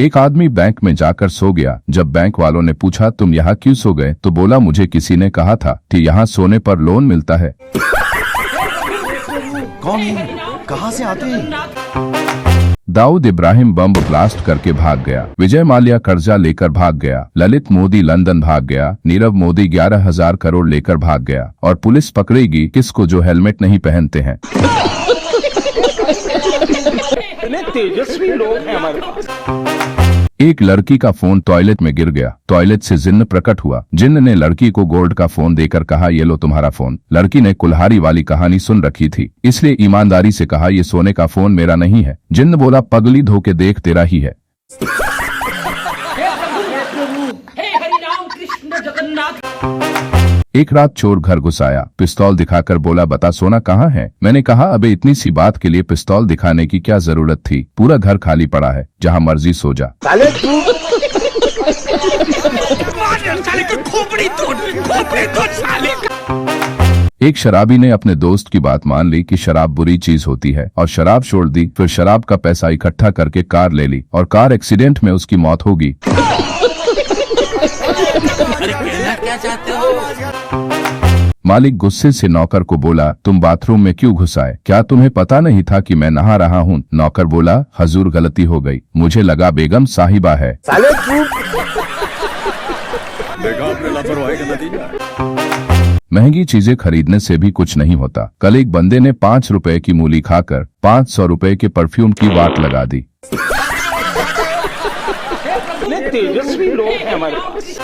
एक आदमी बैंक में जाकर सो गया। जब बैंक वालों ने पूछा तुम यहाँ क्यों सो गए, तो बोला मुझे किसी ने कहा था कि यहाँ सोने पर लोन मिलता है। कौन, कहाँ से आते हैं? दाऊद इब्राहिम बम ब्लास्ट करके भाग गया। विजय माल्या कर्जा लेकर भाग गया। ललित मोदी लंदन भाग गया। नीरव मोदी 11,000 करोड़ लेकर भाग गया। और पुलिस पकड़ेगी किसको जो हेलमेट नहीं पहनते हैं। तेजस्वी लोग हैं हमारे पास। एक लड़की का फोन टॉयलेट में गिर गया। टॉयलेट से जिन्न प्रकट हुआ। जिन्न ने लड़की को गोल्ड का फोन देकर कहा ये लो तुम्हारा फोन। लड़की ने कुल्हाड़ी वाली कहानी सुन रखी थी, इसलिए ईमानदारी से कहा ये सोने का फोन मेरा नहीं है। जिन्न बोला पगली धोके देख तेरा ही है। एक रात चोर घर घुस आया। पिस्तौल दिखाकर बोला बता सोना कहाँ है। मैंने कहा अबे इतनी सी बात के लिए पिस्तौल दिखाने की क्या जरूरत थी, पूरा घर खाली पड़ा है, जहाँ मर्जी सो जा। एक शराबी ने अपने दोस्त की बात मान ली कि शराब बुरी चीज होती है और शराब छोड़ दी। फिर शराब का पैसा इकट्ठा करके कार ले ली और कार एक्सीडेंट में उसकी मौत होगी। क्या चाहते हो? मालिक गुस्से से नौकर को बोला तुम बाथरूम में क्यों घुस आए, क्या तुम्हें पता नहीं था कि मैं नहा रहा हूँ। नौकर बोला हजूर गलती हो गई, मुझे लगा बेगम साहिबा है। महंगी चीजें खरीदने से भी कुछ नहीं होता। कल एक बंदे ने 5 रुपए की मूली खाकर 500 रुपए के परफ्यूम की वाट लगा दी। तेजस्वी लोग हैं हमारे पास।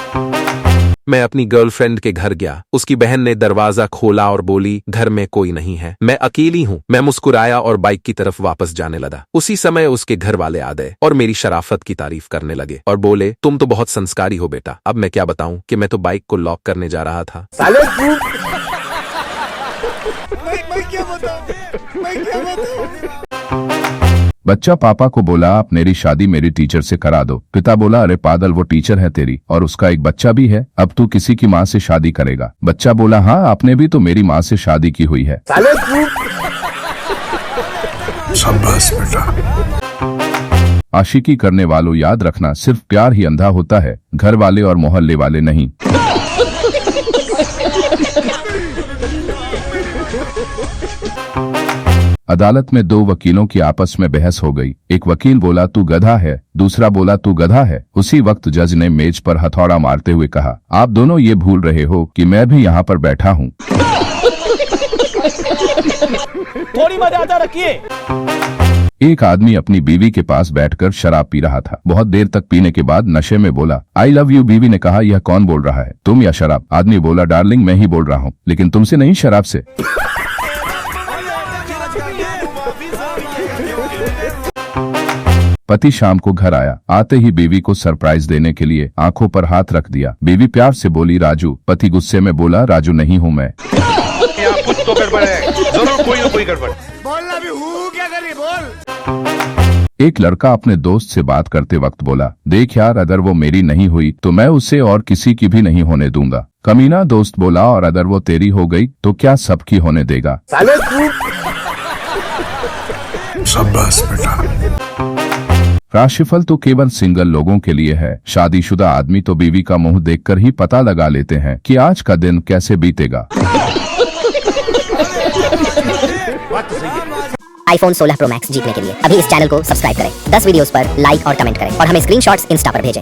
मैं अपनी गर्लफ्रेंड के घर गया। उसकी बहन ने दरवाजा खोला और बोली घर में कोई नहीं है, मैं अकेली हूँ। मैं मुस्कुराया और बाइक की तरफ वापस जाने लगा। उसी समय उसके घर वाले आ गए और मेरी शराफत की तारीफ करने लगे और बोले तुम तो बहुत संस्कारी हो बेटा। अब मैं क्या बताऊं कि मैं तो बाइक को लॉक करने जा रहा था। बच्चा पापा को बोला आप मेरी शादी मेरी टीचर से करा दो। पिता बोला अरे पागल वो टीचर है तेरी और उसका एक बच्चा भी है, अब तू किसी की माँ से शादी करेगा। बच्चा बोला हाँ आपने भी तो मेरी माँ से शादी की हुई है। शाबाश बेटा। आशिकी करने वालों याद रखना सिर्फ प्यार ही अंधा होता है, घर वाले और मोहल्ले वाले नहीं। अदालत में 2 वकीलों की आपस में बहस हो गई। एक वकील बोला तू गधा है, दूसरा बोला तू गधा है। उसी वक्त जज ने मेज पर हथौड़ा मारते हुए कहा आप दोनों ये भूल रहे हो कि मैं भी यहाँ पर बैठा हूँ। थोड़ी मर्यादा रखिए। एक आदमी अपनी बीवी के पास बैठकर शराब पी रहा था। बहुत देर तक पीने के बाद नशे में बोला आई लव यू। बीवी ने कहा यह कौन बोल रहा है, तुम या शराब? आदमी बोला डार्लिंग मैं ही बोल रहा हूँ, लेकिन तुमसे नहीं शराब से। पति शाम को घर आया। आते ही बीवी को सरप्राइज देने के लिए आंखों पर हाथ रख दिया। बीवी प्यार से बोली राजू। पति गुस्से में बोला राजू नहीं हूँ मैं। कुछ तो गड़बड़ है, जरूर कोई ना कोई गड़बड़। बोलना भी हूँ क्या करी बोल। एक लड़का अपने दोस्त से बात करते वक्त बोला देख यार अगर वो मेरी नहीं हुई तो मैं उसे और किसी की भी नहीं होने दूंगा। कमीना दोस्त बोला और अगर वो तेरी हो गई तो क्या सबकी होने देगा। शाबाश बेटा। राशिफल तो केवल सिंगल लोगों के लिए है। शादीशुदा आदमी तो बीवी का मुंह देखकर ही पता लगा लेते हैं कि आज का दिन कैसे बीतेगा। iPhone 16 Pro Max जीतने के लिए अभी इस चैनल को सब्सक्राइब करें, 10 वीडियोस पर लाइक और कमेंट करें और हमें स्क्रीनशॉट्स इंस्टा पर भेजें।